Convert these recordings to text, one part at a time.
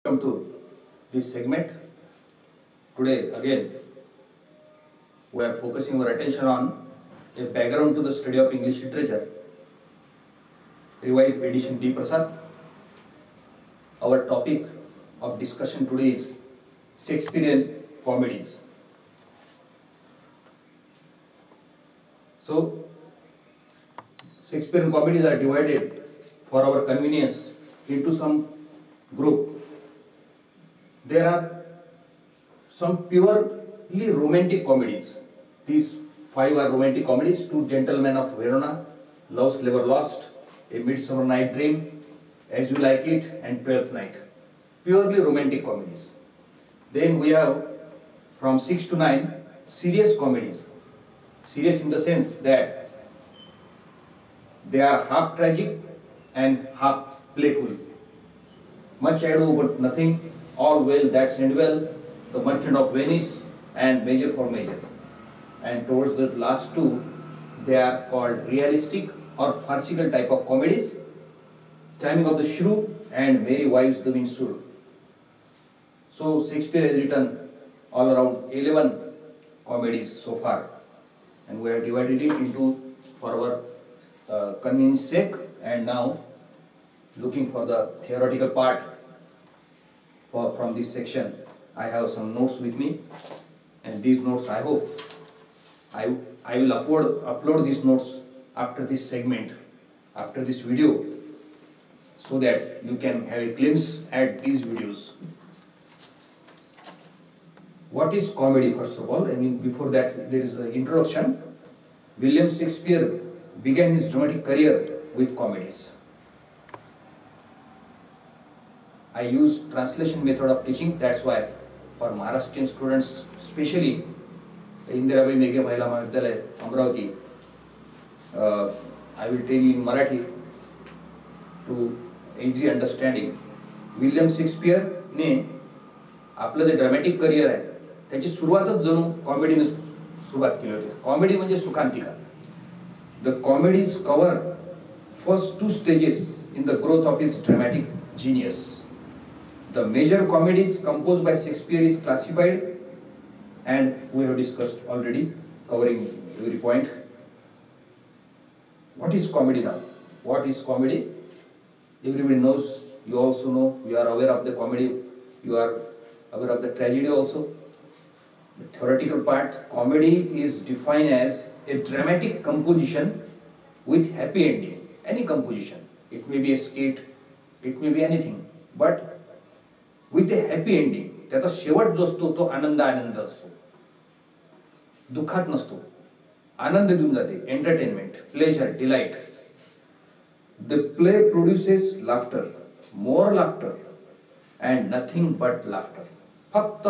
Welcome to this segment. Today again we are focusing our attention on a background to the study of English literature, revised edition B. Prasad. Our topic of discussion today is Shakespearean comedies. So Shakespearean comedies are divided for our convenience into some group. There are some purely romantic comedies. These 5 are romantic comedies: Two Gentlemen of Verona, Love's Labour Lost, A Midsummer Night Dream, As You Like It, and Twelfth Night. Purely romantic comedies. Then we have from 6 to 9 serious comedies. Serious in the sense that they are half tragic and half playful. Much Ado But Nothing, All Well That's End Well, The Merchant of Venice, and Measure for Measure. And towards the last 2, they are called realistic or farcical type of comedies: Timing of the Shrew and Merry Wives the Windsor. So Shakespeare has written all around 11 comedies so far, and we have divided it into for our convenience sake. And now, looking for the theoretical part from this section, I have some notes with me, and these notes I hope I will upload these notes after this segment, after this video, so that you can have a glimpse at these videos. What is comedy, first of all? Before that there is an introduction. William Shakespeare began his dramatic career with comedies. I use translation method of teaching. That's why for Maharashtrian students, especially Indirabai Meghe Mahila Mahavidyalaya, Amravati, I will tell you in Marathi to easy understanding. William Shakespeare ने आपलं जे dramatic career आहे त्याची सुरुवातच जणू कॉमेडीने सुरुवात केली होती. कॉमेडी म्हणजे सुखांतिका. The comedies cover first 2 stages in the growth of his dramatic genius. The major comedies composed by Shakespeare is classified, and we have discussed already, covering every point. What is comedy now? What is comedy? Everybody knows, you also know, you are aware of the comedy, you are aware of the tragedy also. The theoretical part: comedy is defined as a dramatic composition with happy ending. Any composition. It may be a skit, it may be anything, but with a happy ending. त्याचा शेवट जो असतो तो आनंद असतो, दुःखात नसतो, आनंद देऊन जाते. Entertainment, pleasure, delight. The play produces laughter, more laughter, and nothing but laughter. फक्त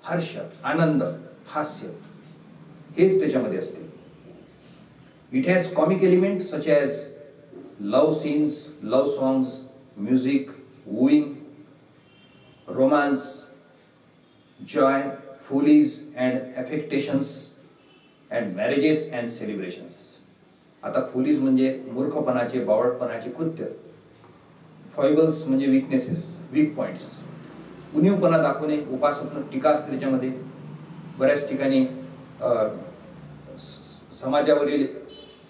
हर्ष, आनंद, हास्य हेच त्याच्यामध्ये असते. It has comic elements such as love scenes, love songs, music, wooing, romance, joy, follies and affectations, and marriages and celebrations. आता Follies म्हणजे मूर्खपणाचे, बावळटपणाचे कृत्य. फॉइबल्स म्हणजे weaknesses, weak points. उणीवपणा दाखवणे, उपासत्मक टीका असते त्याच्यामध्ये. बऱ्याच ठिकाणी समाजावरील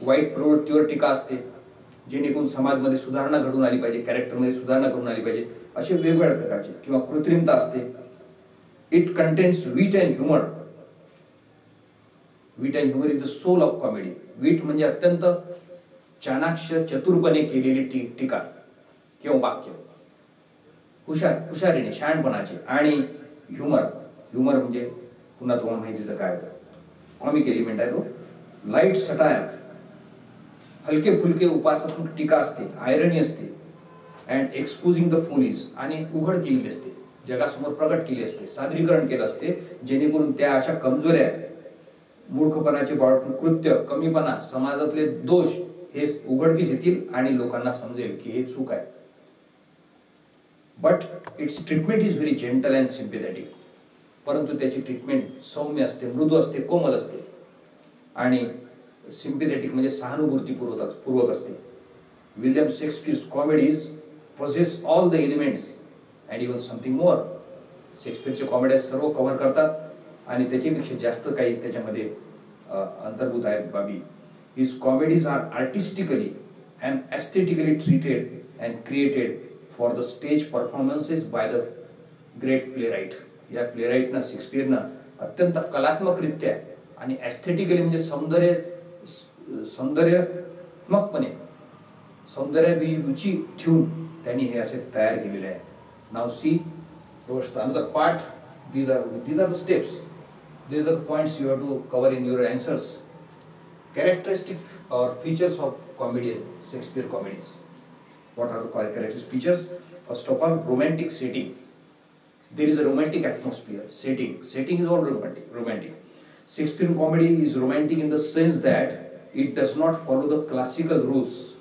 वाईट प्रवृत्तीवर टीका असते, जेणेकरून समाजामध्ये सुधारणा घडून आली पाहिजे, कॅरेक्टरमध्ये सुधारणा घडून आली पाहिजे, असे वेगवेगळ्या प्रकारचे. किंवा कृत्रिमता असते. It contains wit and humour. Wit and humour is the soul of comedy. Wit म्हणजे अत्यंत चाणाक्ष, चतुरपणे केलेली टीका किंवा वाक्य. हुशारीने, शहाणपणाचे. आणि ह्युमर म्हणजे पुन्हा तुम्हाला माहितीचं काय होतं, कॉमिक एलिमेंट आहे तो. लाईट सटायर, हलके फुलके उपासात्मक टीका असते, आयरनी असते. अँड एक्सपोजिंग द फोलीज, आणि उघड केलेली असते, जगासमोर प्रकट केली असते, सादरीकरण केलं असते, जेणेकरून त्या अशा कमजोऱ्या, मूर्खपणाचे बाळपण कृत्य, कमीपणा, समाजातले दोष हे उघडकीस येतील आणि लोकांना समजेल की हे चूक आहे. But it's treatment is very gentle and sympathetic. परंतु त्याची ट्रीटमेंट सौम्य असते, मृदू असते, कोमल असते. आणि सिम्पॅथेटिक म्हणजे सहानुभूतीपूर्वक असते. William Shakespeare's comedies possess all the elements and even something more. शेक्सपियरचे कॉमेड्या सर्व कव्हर करतात आणि त्याच्यापेक्षा जास्त काही त्याच्यामध्ये अंतर्भूत आहेत बाबी. His comedies are artistically and aesthetically treated and created for the stage performances by the great playwright. या प्लेराईटना शेक्सपियरनं अत्यंत कलात्मकरित्या आणि ॲस्थेटिकली म्हणजे सौंदर्यात्मकपणे सौंदर्याभिरुची ठेवून त्यांनी हे असे तयार केलेले आहे. Now see another part. these are the steps. These are the points you have to cover in your answers. Characteristic or features of comedian Shakespeare comedies. What are the characteristic features? First of all, romantic setting. There is a romantic atmosphere. Setting is all romantic. Shakespeare comedy is romantic in the sense that it does not follow the classical rules.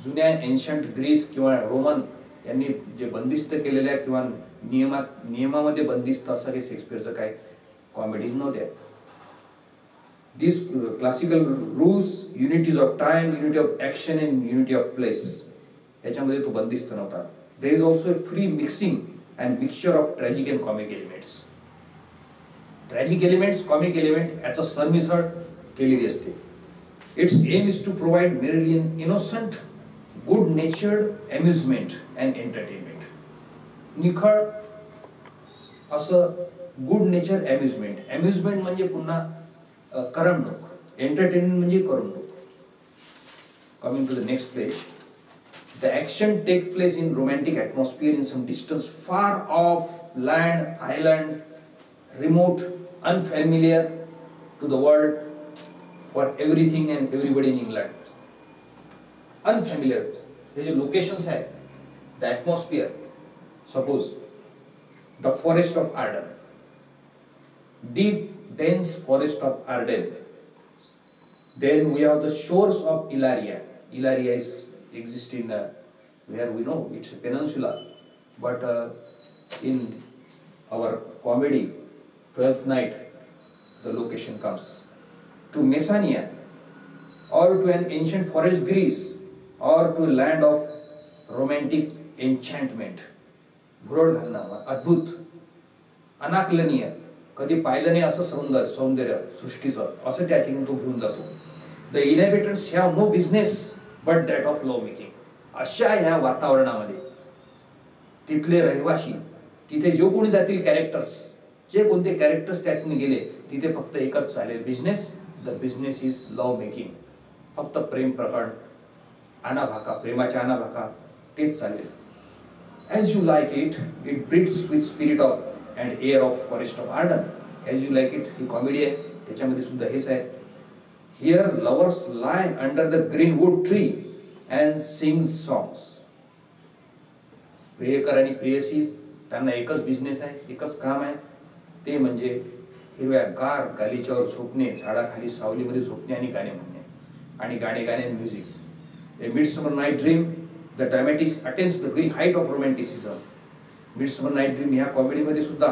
जुन्या ancient Greece किंवा Roman यांनी जे बंदिस्त केलेल्या किंवा नियमामध्ये बंदिस्त असं काही शेक्सपियरचं काय कॉमेडीज नव्हत्या. These classical rules, unities of time, unity of action and unity of place, याच्यामध्ये तो बंदिस्त नव्हता. There is also a free mixing and mixture of tragic and comic elements. Tragic elements, comic element याचा सरमिसळ केलेली असते. Its aim is to provide merely an innocent, good-natured amusement and entertainment. निखळ असं गुड नेचर अम्युजमेंट म्हणजे पुन्हा करमणूक, entertainment म्हणजे करमणूक. Coming to the next place. The action take place in romantic atmosphere in some distance far off land, island, remote, unfamiliar to the world for everything and everybody in England. Unfamiliar हे जे locations आहेत, the atmosphere, suppose the forest of Arden, deep dense forest of Arden. Then we have the shores of Ilaria. Ilaria exists in where we know it's a peninsula, but in our comedy Twelfth Night the location comes to Messenia, or to an ancient forest Greece, or to a land of romantic enchantment. भुरळ घालणं, अद्भुत, अनाकलनीय, कधी पाहिलं नाही असं सौंदर्य सृष्टीचं, असं त्या ठिकाणी तो घेऊन जातो. The inhabitants have no business but that of love making. अशा ह्या वातावरणामध्ये तिथले रहिवासी, तिथे जो कोणी जातील कॅरेक्टर्स, जे कोणते कॅरेक्टर्स त्या ठिकाणी गेले, तिथे फक्त एकच चालेल, business. The business is love making. फक्त प्रेम प्रकरण, आणाभाका, प्रेमाच्या आणाभाका, तेच चालेल. As you like it, it breeds with spirit of and air of forest of Arden. As you like it, he comedy आहे, त्याच्यामध्ये सुद्धा हेच आहे. Here lovers lie under the greenwood tree and sing songs. प्रियकर आणि प्रियसी त्यांना एकच business आहे, एकच काम आहे, ते म्हणजे हिरव्यागार गालीच्यावर झोपणे, झाडाखाली सावलीमध्ये झोपणे आणि गाणे म्हणणे, आणि गाणे music. A Midsummer Night Dream, the dramatist attains the very height of romanticism. Midsummer night dream ह्या कॉमेडीमध्ये सुद्धा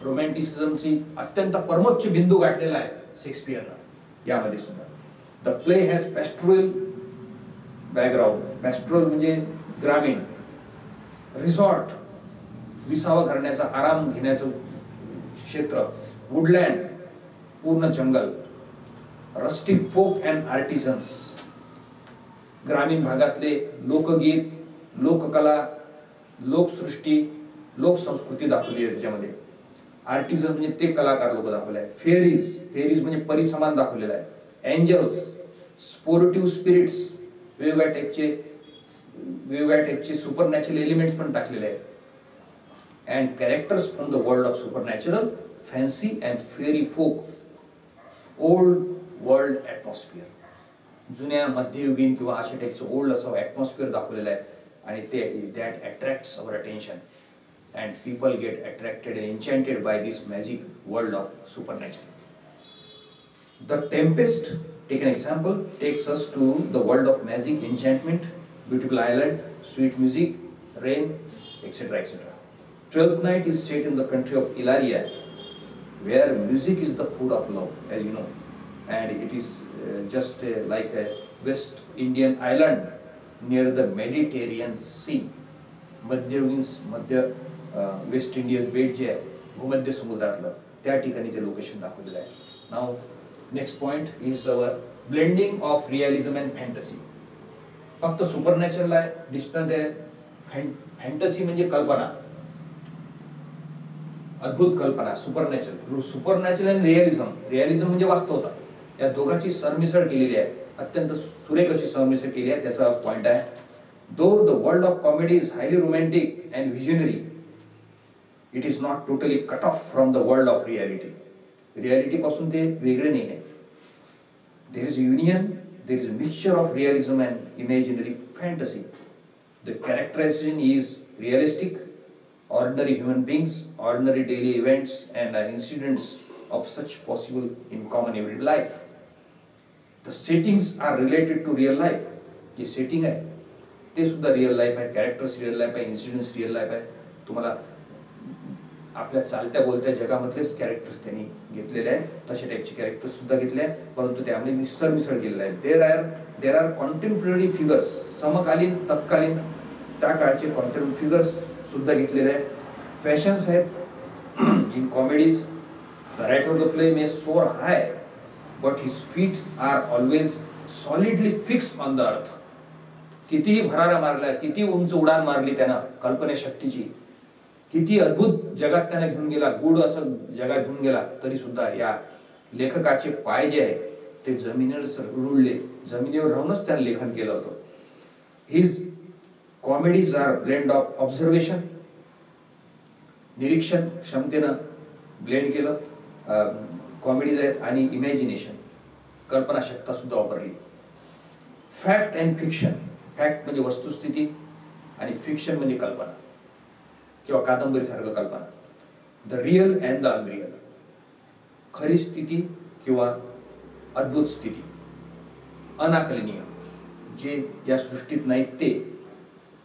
रोमॅन्टिसिझमची अत्यंत परमोच्च बिंदू गाठलेला आहे शेक्सपियरनं यामध्ये सुद्धा. The play has pastoral background. Pastoral म्हणजे ग्रामीण, रिसॉर्ट, विसावा करण्याचा, आराम घेण्याचं क्षेत्र, वुडलँड, पूर्ण जंगल, रस्टिक फोक अँड आर्टिझन्स, ग्रामीण भागातले लोकगीत, लोककला, लोकसृष्टी, लोकसंस्कृती दाखवली आहे त्याच्यामध्ये. आर्टिझन म्हणजे ते कलाकार लोक दाखवले आहे. फेरीज म्हणजे परिसमान दाखवलेला आहे. एंजल्स, स्पोर्टिव्ह स्पिरिट्स, वेगवेगळ्या टाईपचे सुपरनॅचरल एलिमेंट्स पण टाकलेले आहेत. And characters from the world of supernatural, fancy and fairy folk, old world atmosphere. जुन्या मध्ययुगीन किंवा अशा टाईपचं ओल्ड असं ॲटमॉस्फिअर दाखवलेलं आहे, आणि ते that attracts our attention and people get attracted and enchanted by this magic world of supernatural. The Tempest, take an example, takes us to the world of magic, enchantment, beautiful island, sweet music, rain, etcetera etcetera. Twelfth Night is set in the country of Ilaria, where music is the food of love, as you know, and it is just like a West Indian island near the Mediterranean Sea. मध्य West Indian बेट जे आहे भूमध्य समुद्रातलं त्या ठिकाणी ते location दाखवलेलं आहे. Now next point is our blending of realism and fantasy. फक्त सुपरनॅचरल आहे, डिस्टंट आहे. फॅन्टसी म्हणजे कल्पना, अद्भुत कल्पना. सुपरनॅचरल आणि रिअलिझम म्हणजे वास्तवता. या दोघांची सरमिसळ केलेली आहे, अत्यंत सुरेख अशी सरमिसळ केली आहे. त्याचा पॉइंट आहे, though the world of comedy is highly romantic and visionary, it is not totally cut off from the world of reality. Reality पासून ते वेगळे नाही आहे. There is union, there is a mixture of realism and imaginary fantasy. The characterization is realistic. Ordinary human beings, ordinary daily events and incidents of such possible in common everyday life. The settings are related to real life. जे setting आहे ते सुद्धा real life आहे, characters real life आहे, incidents real life आहे. तुम्हाला आपल्या चालत्या बोलत्या जगामधलेच कॅरेक्टर्स त्यांनी घेतलेले आहेत, तशा टाईपचे कॅरेक्टर्स सुद्धा घेतले आहेत, परंतु त्यामध्ये मिसळ केलेले आहेत. देर आर कॉन्टेम्पररी फिगर्स, समकालीन तत्कालीन त्या काळचे कॉन्टेम्पररी फिगर्स सुद्धा घेतलेले आहेत. फॅशन्स आहेत in comedies. The writer of the play may soar high but his feet are always solidly fix on the earth. कितीही भरारा मारला, किती उंच उडान मारली त्यानं कल्पनाशक्तीची, किती अद्भुत जगात त्याने घेऊन गेला, गूढ असं जगात घेऊन गेला, तरी सुद्धा या लेखकाचे पाय जे आहे ते जमिनीवर रुळले. जमिनीवर राहूनच त्याने लेखन केलं होतं. His comedies are blend of observation, निरीक्षण क्षमतेनं ब्लेंड केलं कॉमेडीज आहेत, आणि इमॅजिनेशन, कल्पनाशक्ता सुद्धा वापरली. Fact and fiction. फॅक्ट म्हणजे वस्तुस्थिती आणि फिक्शन म्हणजे कल्पना किंवा कादंबरीसारखं कल्पना. The real and the unreal. खरी स्थिती किंवा अद्भुत स्थिती, अनाकलनीय जे या सृष्टीत नाहीत ते.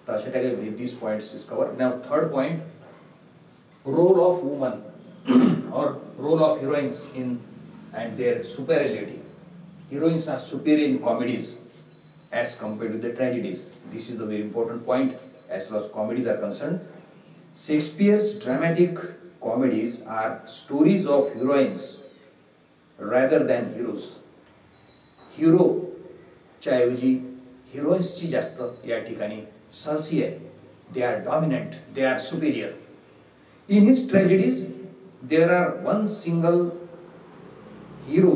तर अशा type these points is covered. Now third point, role of woman or role of heroines in and their superiority. Heroines are superior in comedies as compared to the tragedies. This is the very important point as far as comedies are concerned. Shakespeare's dramatic comedies are stories of heroines rather than heroes. Hero च्या ऐवजी heroines ची जास्त या ठिकाणी सरसी आहे. They are dominant, they are superior. In his tragedies, there are one single hero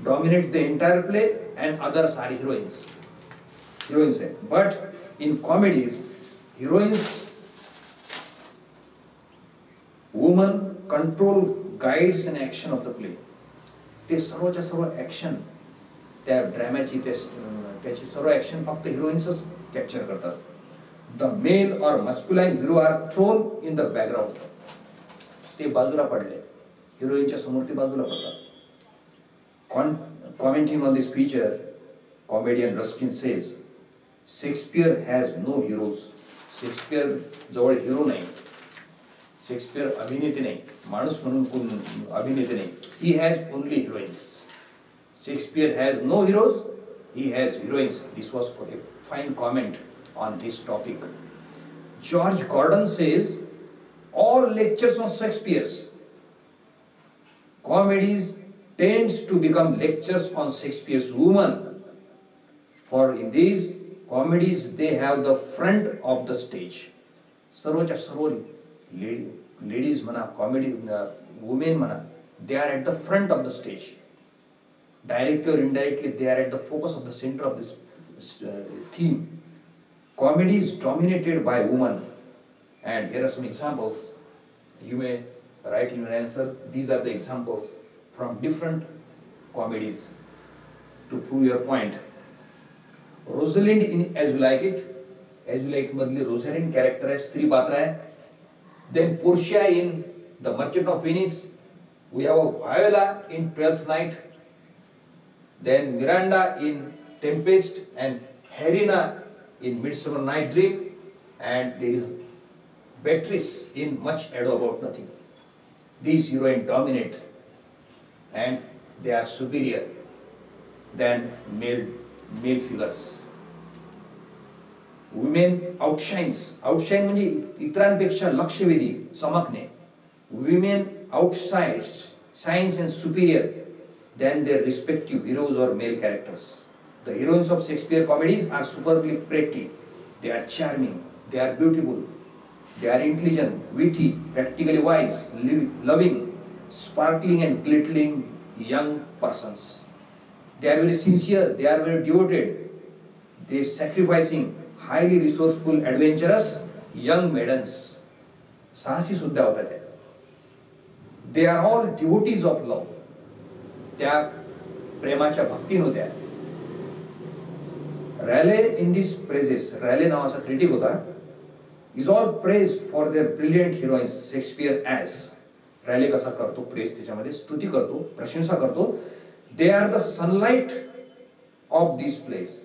dominates the entire play and others are heroines. Heroines है. But in comedies, heroines, woman control, guides and action of the play. ते सर्वच्या सर्व action त्या ड्रामाची त्याची सर्व action फक्त हिरोईन्सच capture करतात. The male or masculine hero are thrown in the background. ते बाजूला पडले, हिरोईनच्या समोर ते बाजूला पडतात. Commenting on this feature, comedian Ruskin says, Shakespeare has no heroes. Shakespeare जवळ हिरो नाही. शेक्सपियर अभिनेते नाही, माणूस म्हणून कोण अभिनेते नाही. He has only heroines. Shakespeare has no heroes, he has heroines. This was a fine comment on this topic. George Gordon says all lectures on Shakespeare's comedies tends to become lectures on Shakespeare's woman, for in these comedies they have the front of the stage. सर्वच्या सर्व ladies म्हणा, comedy women म्हणा, they are at the front of the stage. Directly or indirectly, they are at the focus of the center of this theme. Comedy is dominated by women, and here are some examples. You may write in your answer. These are the examples from different comedies to prove your point. Rosalind in As You Like It. As You Like It मधली Rosalind character आहे, स्त्री पात्र आहे. Then Portia in The Merchant of Venice. We have a Viola in Twelfth Night. Then Miranda in Tempest and Helena in Midsummer Night Dream, and there is Beatrice in Much Ado About Nothing. These heroines dominate and they are superior than male figures. Women outshine म्हणजे इतरांपेक्षा लक्षवेधी, चमकणे. Women outshines and superior than their respective heroes or male characters. The heroines of Shakespeare comedies are superbly pretty. They are charming. They are beautiful. They are intelligent, witty, practically wise, loving, sparkling and glittering young persons. They are very sincere. They are very devoted. They sacrificing, highly resourceful, adventurous young maidens. साहसी सुद्धा होता त्या. They are all devotees of love. त्या प्रेमाच्या भक्तीन होत्या. Raleigh in this praises, Raleigh नावाचा critic होता, is all praised for their brilliant heroines Shakespeare as. Raleigh कसा करतो प्रेस, त्याच्यामध्ये स्तुती करतो, प्रशंसा करतो. They are the sunlight of this place,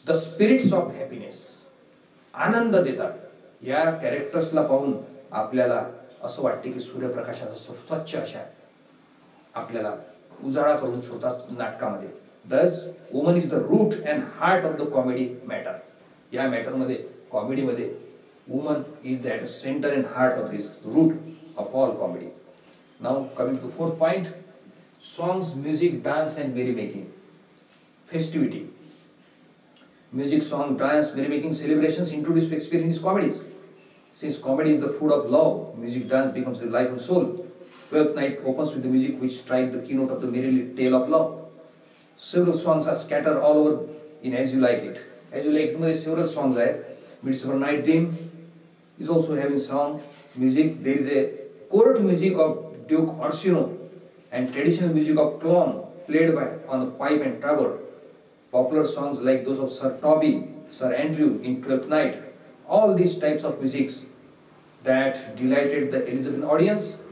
the spirits of happiness. आनंद देतात. या कॅरेक्टर्सला पाहून आपल्याला असं वाटते की सूर्यप्रकाशाचा स्वच्छ अशा आपल्याला उजाळा करून सोडतात नाटकामध्ये. Thus, woman is the root and heart of the comedy matter. या मॅटरमध्ये, कॉमेडीमध्ये woman is at the center and heart of this root of all comedy. Now coming to fourth point, songs, music, dance and merrymaking. Festivity. Music, song, dance, merrymaking, celebrations introduce Shakespeare in his comedies. Since comedy is the food of love, music, dance becomes the life and soul. Twelfth Night opens with the music which strikes the keynote of the merry tale of love. Several songs are scattered all over in As You Like It. As You Like It मध्ये several songs आहेत. Midsummer Night Dream is also having song, music. There is a court music of Duke Orsino and traditional music of clown played on the pipe and tabor. Popular songs like those of Sir Toby, Sir Andrew in Twelfth Night. All these types of musics that delighted the Elizabethan audience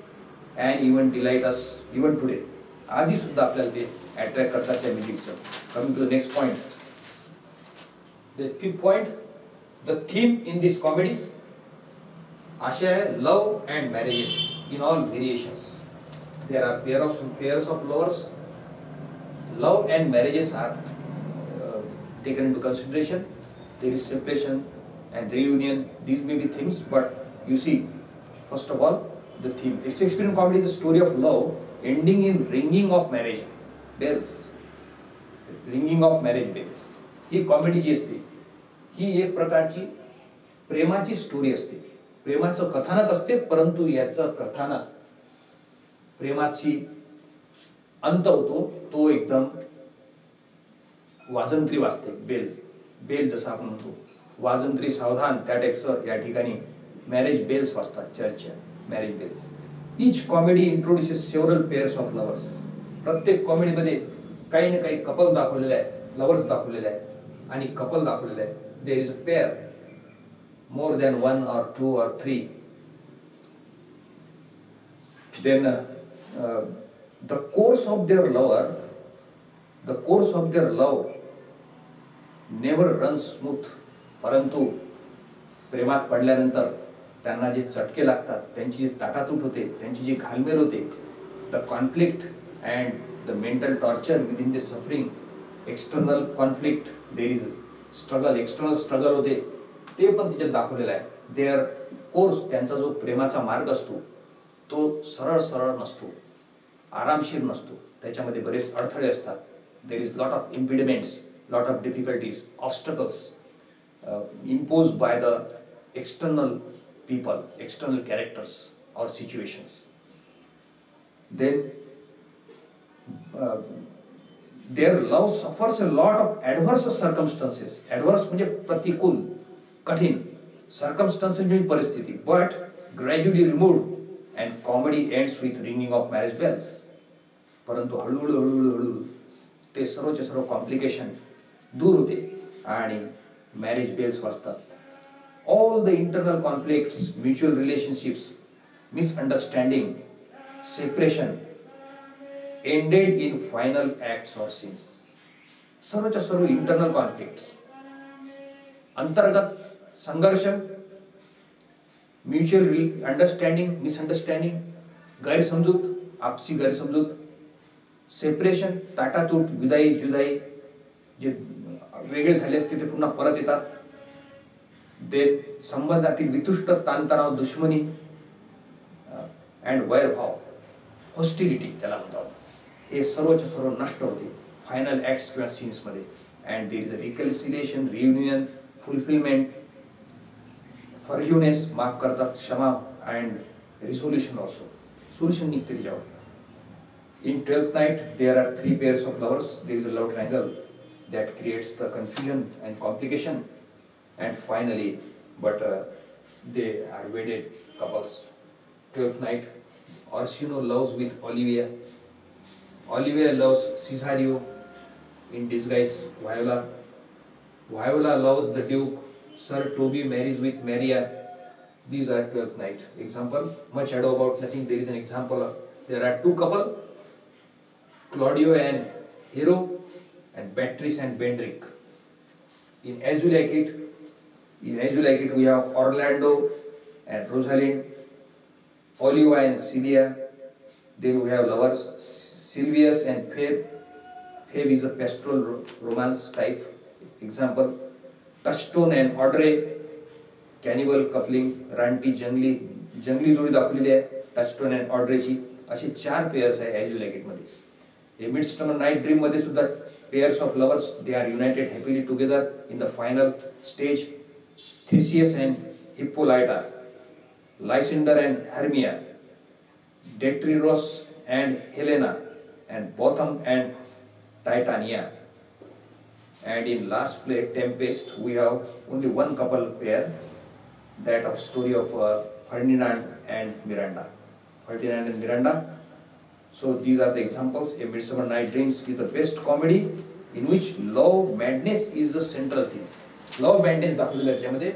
and even delight us even today. आजही सुद्धा आपल्याला ते attract करतात त्या म्युझिकचं. Coming to the next point. The fifth point, the theme in these comedies, आशा है love and marriages in all variations. There are pairs of lovers. Love and marriages are taken into consideration. There is separation and reunion. These may be themes, but you see, first of all, the theme. A Shakespearean comedy is a story of love ending in ringing of marriage bells. Ringing of marriage bells. ही comedy जी असते, ही एक प्रकारची प्रेमाची story असते. प्रेमाचं कथानक असते, परंतु याचं कथानक प्रेमाची अंत होतो तो एकदम वाजंत्री वाजते. बेल जसं आपण म्हणतो, वाजंत्री सावधान, त्या टाईपचं या ठिकाणी मॅरेज बेल्स वाजतात. चर्चच्या marriage bells. Each comedy introduces several pairs of lovers. प्रत्येक कॉमेडीमध्ये काही ना काही कपल दाखवलेलं आहे, लवर्स दाखवलेले आहे आणि कपल दाखवलेलं आहे. There is a pair, more than 1 or 2 or 3. Then the course of their love never runs smooth. परंतु प्रेमात पडल्यानंतर त्यांना जे चटके लागतात, त्यांची जी ताटातूट होते, त्यांची जी घालमेल होते, the conflict and the mental torture within the suffering, external conflict, there is struggle, external struggle होते, ते पण तिच्यात दाखवलेलं आहे. देअर कोर्स, त्यांचा जो प्रेमाचा मार्ग असतो तो सरळ नसतो, आरामशीर नसतो. त्याच्यामध्ये बरेच अडथळे असतात. There is lot of impediments, lot of difficulties, obstacles imposed by the external people, external characters or situations. Then their love suffers a lot of adverse circumstances. Adverse म्हणजे प्रतिकूल, कठीण circumstances म्हणजे परिस्थिती, but gradually removed and comedy ends with ringing of marriage bells. परंतु हळूहळू ते सर्वचे सर्व complication दूर होते आणि marriage bells वाजतात. All the internal conflicts, mutual relationships, misunderstanding, separation ended in final acts or scenes. सर्वच्या सर्व इंटरनल कॉन्फ्लिक्ट्स, अंतर्गत संघर्ष, म्युच्युअल अंडरस्टँडिंग, मिसअंडरस्टँडिंग, गैरसमजूत, आपसी गैरसमजूत, सेपरेशन, ताटातूट, विदाई जुदाई, जे वेगळे झाले असते ते पुन्हा परत येतात. देन संबंधातील वितुष्ट ताणतणाव, दुश्मनी अँड वैरभाव, हॉस्टिलिटी त्याला म्हणतात, हे सर्वच्या सर्व नष्ट होते फायनल ऍक्ट्स किंवा सीन्स मध्ये. And there is a reconciliation, reunion, fulfilment, forgiveness, माफ करतात, क्षमा, अँड रिझोल्युशन ऑल्सो, सोल्युशन निघते त्याच्यावर. In 12th night, there are 3 pairs of lovers. There is a love triangle that creates the confusion and complication. And finally, they are wedded couples. 12th night, Orsino loves with Olivia. Olivia loves Cesario, in disguise Viola. Viola loves the Duke. Sir Toby marries with Maria. These are 12th night. Example, much ado about nothing. There is an example of, there are 2 couple, Claudio and Hero, and Beatrice and Bendrick. In As You Like It, we have Orlando and Rosalind, Oliva and Celia. Then we have lovers, Silvius and Phoebe. Phoebe is a pastoral romance type. Example, Touchstone and Audrey, cannibal coupling, रानटी जंगली जोडी दाखवलेली आहे touchstone and ऑड्रेची. असे 4 pairs आहे as you like it मध्ये. A Midsummer Night Dream मध्ये सुद्धा pairs of lovers, they are united happily together in the final stage. Theseus and Hippolyta, Lysander and Hermia, Detritos and Helena, and Botham and Titania. And in last play, Tempest, we have only 1 couple pair, that of story of Ferdinand and Miranda. So these are the examples. A Midsummer Night Dreams is the best comedy in which love madness is the central theme. Love madness दाखवलेलं आहे त्यामध्ये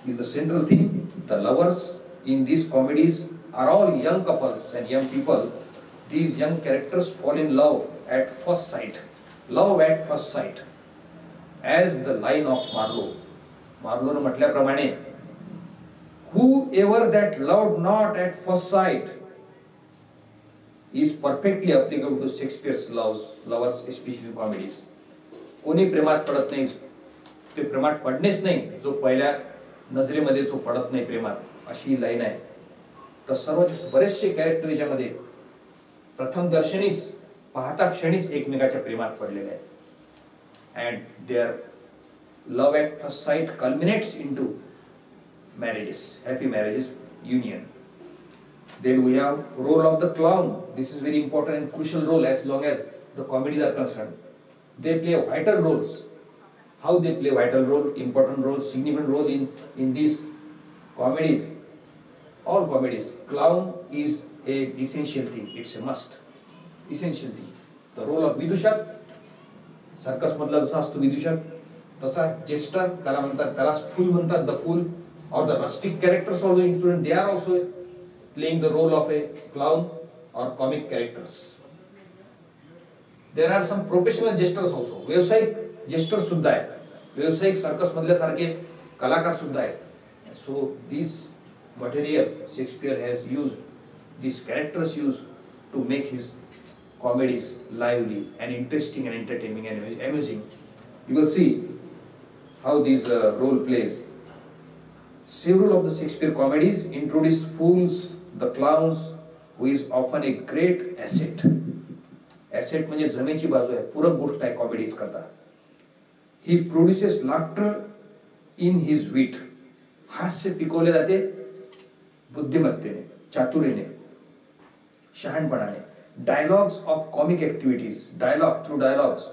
is the central theme. The lovers in these comedies are all young couples and young people. These young characters fall in love at first sight. Love at first sight. As the line of Marlowe. Marlowe ने म्हटल्याप्रमाणे, whoever that loved not at first sight is perfectly applicable to Shakespeare's lovers, especially comedies. कोणी प्रेमात पडत नाही, ते प्रेमात पडणेच नाही जो पहिल्या नजरेमध्ये जो पडत नाही प्रेमात, अशी लाईन आहे. तर सर्व बरेचसे कॅरेक्टर याच्यामध्ये प्रथम दर्शनीच पाहता क्षणीच एकमेकाच्या प्रेमात पडलेले आहेत. And their love at first sight culminates into marriages, happy marriages, union. Then we have role of the clown. This is very important and crucial role as long as the comedies are concerned. They play vital roles. How they play vital role, important role, significant role in these comedies. All comedies. Clown is a essential thing. It's a must. Essential thing. The role of विदूषक, circus मधला जसा असतो विदूषक, तसा gesture त्याला म्हणतात, त्याला फूल म्हणतात, the fool. Or the rustic characters also included, they are also playing the role of a clown or comic characters. There are some professional jesters also. व्यावसायिक jesters सुद्धा आहेत, व्यावसायिक सर्कस मधल्या सारखे कलाकार सुद्धा आहेत. So this material Shakespeare has used, these characters used to make his comedies lively and interesting and entertaining and amusing. You will see how this role plays. Several of the Shakespeare comedies introduce fools, the clowns, who is often a great asset. Asset म्हणजे जमेची बाजू आहे, पूरक गोष्ट आहे comedies करता. He produces laughter in his wit. हास्य पिकवले जाते बुद्धिमत्तेने, चातुर्याने, शहाणपणाने. Dialogues of comic activities, dialogue through dialogues,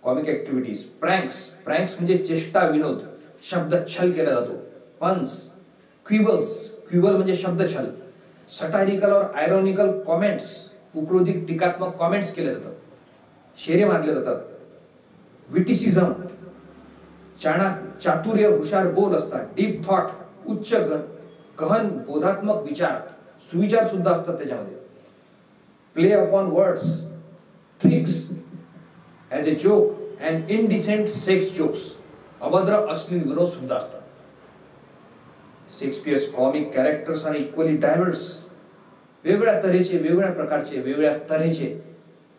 comic activities. Pranks म्हणजे चेष्टा विनोद, शब्द छल केला जातो. Puns, quibbles, quibble म्हणजे शब्द छल. Satirical और ironical comments, उपरोधिक टीकात्मक कमेंट्स केले जातात, शेरे मारले जातात. Witticism, चातुर्य, हुशार बोल असतात. Deep thought, उच्च गहन बोधात्मक विचार, सुविचार सुद्धा असतात त्याच्यामध्ये. Play upon words, tricks as a joke and indecent sex jokes, अभद्र अश्लील विनोद सुद्धा असतात. Shakespeare's comic characters are equally diverse. वेगवेगळ्या तऱ्हेचे, वेगवेगळ्या प्रकारचे, वेगवेगळ्या तऱ्हेचे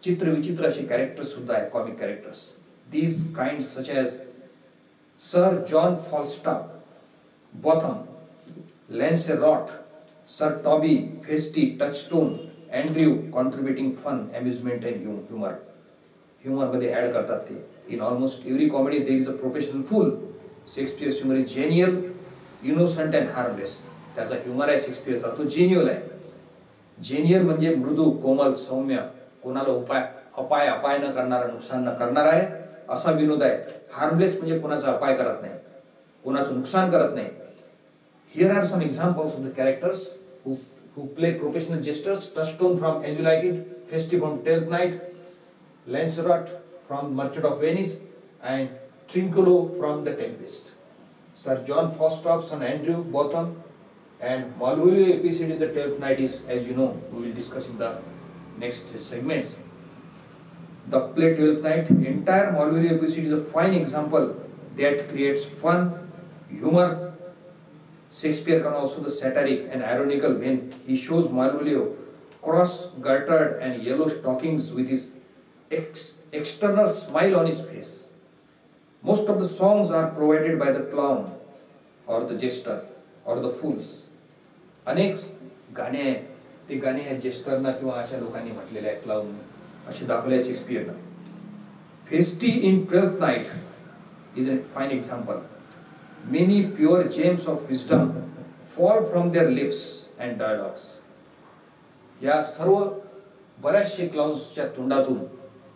चित्र विचित्र असे कॅरेक्टर्स सुद्धा आहेत, comic characters. These kinds such as Sir John Falstaff, Botham, Lancelot, Sir Toby, Festy, Touchstone, Andrew contributing fun, amusement and humor. Humor मध्ये add करतात ते. In almost every comedy there is a professional fool. Shakespeare's humor is genial, innocent and harmless. त्याचा humor आहे शेक्सपियरचा तो genial आहे. Genial म्हणजे मृदू, कोमल, सौम्य, कोणाला अपाय न करणारा, नुकसान न करणारा आहे असा विनोद आहे. हार्मलेस म्हणजे कोणाचा अपाय करत नाही, कोणाचं नुकसान करत नाही. Here are some examples of the characters who play professional jesters. Touchstone from As You Like It, Festy from Twelfth Night, Lancelot from Merchant of Venice, and Trinculo from The Tempest. Sir John Falstaff, son Andrew Botham, and Malvolio episode in The Twelfth Night is, as you know, we will discuss in the next segments. The play Twelfth Night, entire Malvolio episode is a fine example that creates fun, humor. Shakespeare can also the satiric and ironical when he shows Malvolio cross-gartered and yellow stockings with his external smile on his face. Most of the songs are provided by the clown or the jester or the fools. अनेक गाणे आहेत, ते गाणे ह्या जेस्टरना किंवा अशा लोकांनी म्हटलेले आहेत, क्लाउनने असे दाखवले आहे शेक्सपियरनं. Festy in Twelfth Night is a fine example. Many pure gems of wisdom fall from their lips and dialogues. या सर्व बऱ्याचशे क्लाउन्सच्या तोंडातून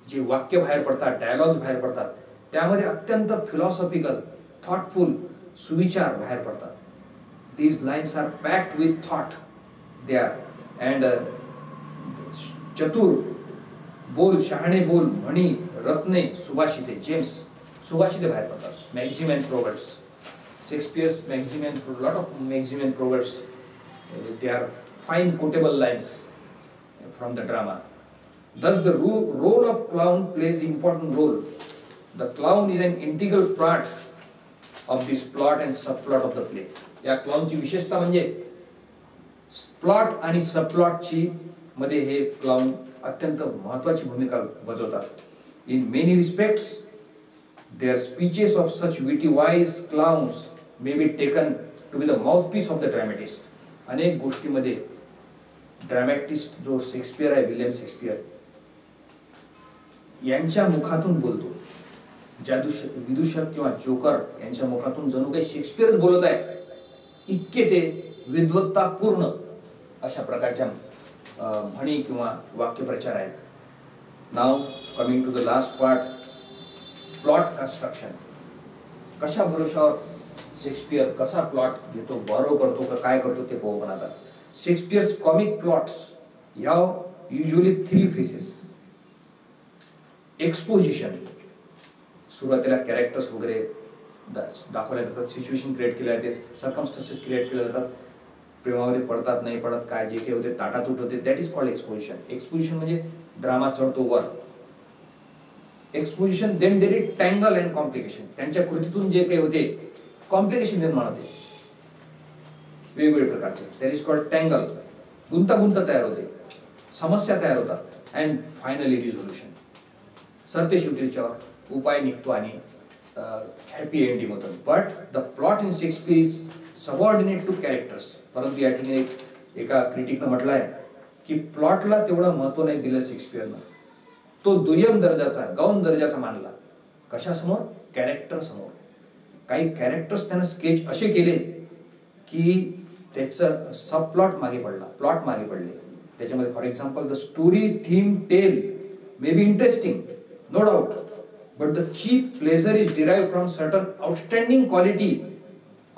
जे वाक्य बाहेर पडतात, डायलॉग्स बाहेर पडतात, त्यामध्ये अत्यंत फिलॉसॉफिकल, थॉटफुल सुविचार बाहेर पडतात. These lines are packed with thought. They are and चतुर बोल, शहाणे बोल, म्हणी, रत्ने, सुभाषिते, जेम्स, सुभाषिते बाहेर पडतात. Maxim and Proverbs. Shakespeare's maxim and lot of maxim and proverbs, they are fine quotable lines from the drama. Thus the role of clown plays important role. The clown is an integral part of this plot and subplot of the play. या क्लाउनची विशेषता म्हणजे plot आणि सबप्लॉटची मध्ये हे clown अत्यंत महत्त्वाची भूमिका बजावतात. In many respects, their speeches of such witty wise clowns may be taken to be the mouthpiece of the dramatist. अनेक गोष्टीमध्ये ड्रामॅटिस्ट जो शेक्सपियर आहे, विलियम शेक्सपियर, यांच्या मुखातून बोलतो. विदूषक किंवा जोकर यांच्या मुखातून जणू काही शेक्सपियरच बोलत आहे, इतके ते विद्वत्तापूर्ण अशा प्रकारच्या म्हणी किंवा वाक्यप्रचार आहेत. Now coming to the last part, plot construction. कशा भरोशावर शेक्सपियर कसा प्लॉट घेतो, बॉरो करतो का काय करतो ते पाहू. पण आता Shakespeare's comic plots have usually 3 phases. Exposition, सुरुवातीला कॅरेक्टर्स वगैरे दाखवले जातात, सिच्युएशन क्रिएट केले जाते, सर्कमस्टन्सेस क्रिएट केले जातात, प्रेमामध्ये पडतात नाही पडत काय जे काही होते ताटातूट होते, that is called exposition. Exposition म्हणजे ड्रामा चढतो वर. Exposition then there is tangle and complication. त्यांच्या कृतीतून जे काही होते कॉम्प्लिकेशन निर्माण होते वेगवेगळे प्रकारचे, दॅट इज कॉल्ड टँगल. गुंतागुंत तयार होते, समस्या तयार होतात, अँड फायनली रिझोल्युशन. सरते शेवटी त्याच्यावर उपाय निघतो आणि हॅपी एंडिंग होतं. But the plot in Shakespeare is subordinate to characters. परंतु या ठिकाणी एका क्रिटिकनं म्हटलं आहे की प्लॉटला तेवढं महत्त्व नाही दिलं शेक्सपियरनं, तो दुय्यम दर्जाचा, गौण दर्जाचा मानला. कशासमोर? कॅरेक्टर समोर. काही कॅरेक्टर्स त्यानं स्केच असे केले की त्याचं सब प्लॉट मागे पडला, प्लॉट मागे पडले. त्याच्यामध्ये for example the story theme tale may be interesting, no doubt, but the chief pleasure is derived from certain outstanding quality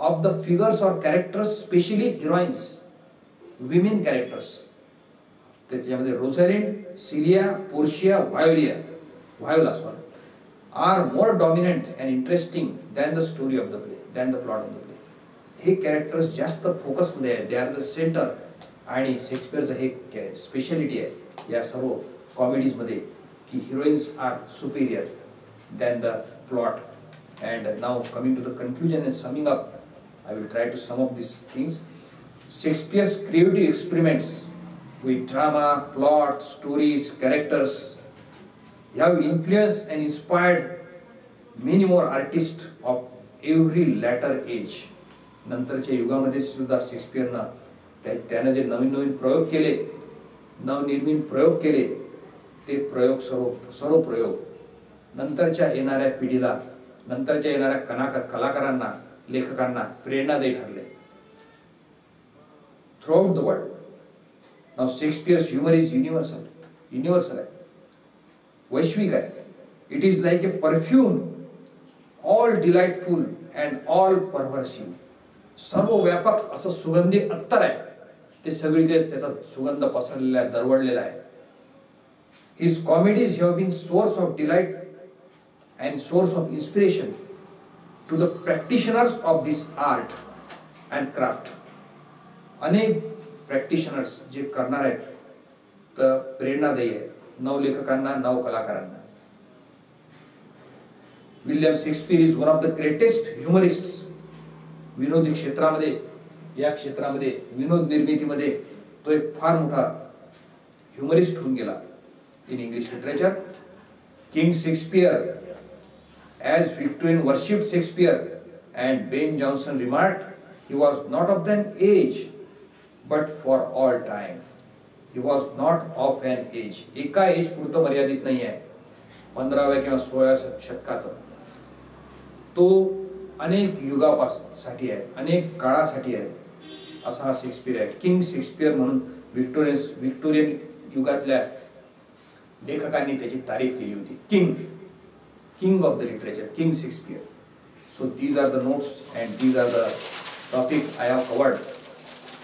of the figures or characters, especially heroines, women characters. त्याच्यामध्ये Rosalind, Celia, Portia, Viola are more dominant and interesting than the story of the play, than the plot of the play. हे characters जास्त focus मध्ये आहे, they are the centre. आणि शेक्सपियरचं हे speciality आहे या सर्व कॉमेडीज मध्ये की heroines are superior than the plot. And now coming to the conclusion and summing up, I will try to sum up these things. Shakespeare's creative experiments with drama, plot, stories, characters have influenced and inspired many more artists of every latter age. नंतरच्या युगामध्ये सुद्धा शेक्सपियरनं त्यानं जे नवीन नवीन प्रयोग केले, नवनिर्मित प्रयोग केले, ते प्रयोग सर्व प्रयोग नंतरच्या येणाऱ्या पिढीला, नंतरच्या येणाऱ्या कलाकारांना, लेखकांना प्रेरणादायी ठरले. Throughout the world now Shakespeare's humour is universal आहे, वैश्विक आहे. It is like a perfume, all delightful and all pervasive. सर्व व्यापक असं सुगंधी अत्तर आहे, ते सगळीकडे त्याचा सुगंध पसरलेला आहे, दरवळलेला आहे. His comedies have been source of delight and source of inspiration to the practitioners of this art and craft. अनेक प्रॅक्टिशनर्स जे करणार आहेत तर प्रेरणादायी आहे, नवलेखकांना, नवकलाकारांना. William Shakespeare is one of the greatest humourists. विनोदी क्षेत्रामध्ये, या क्षेत्रामध्ये, विनोद निर्मितीमध्ये तो एक फार मोठा ह्युमरिस्ट होऊन गेला. In English literature, King Shakespeare, as Victorian worshipped Shakespeare, and Ben Jonson remarked, he was not of an age, but for all time. He was not of an age. एका एज पुरतं मर्यादित नाही आहे, 15व्या किंवा 16व्या शतकाचं. तो अनेक युगासाठी आहे, अनेक काळासाठी आहे, असा हा शेक्सपियर आहे. किंग शेक्सपियर म्हणून विक्टोरियन युगातल्या लेखकांनी त्याची तारीफ केली होती. King of the literature, king Shakespeare. So these are the notes and these are the topic I have covered.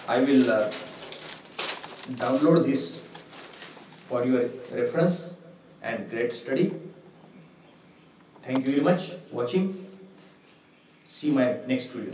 I will download this for your reference and great study. Thank you very much watching. See my next video.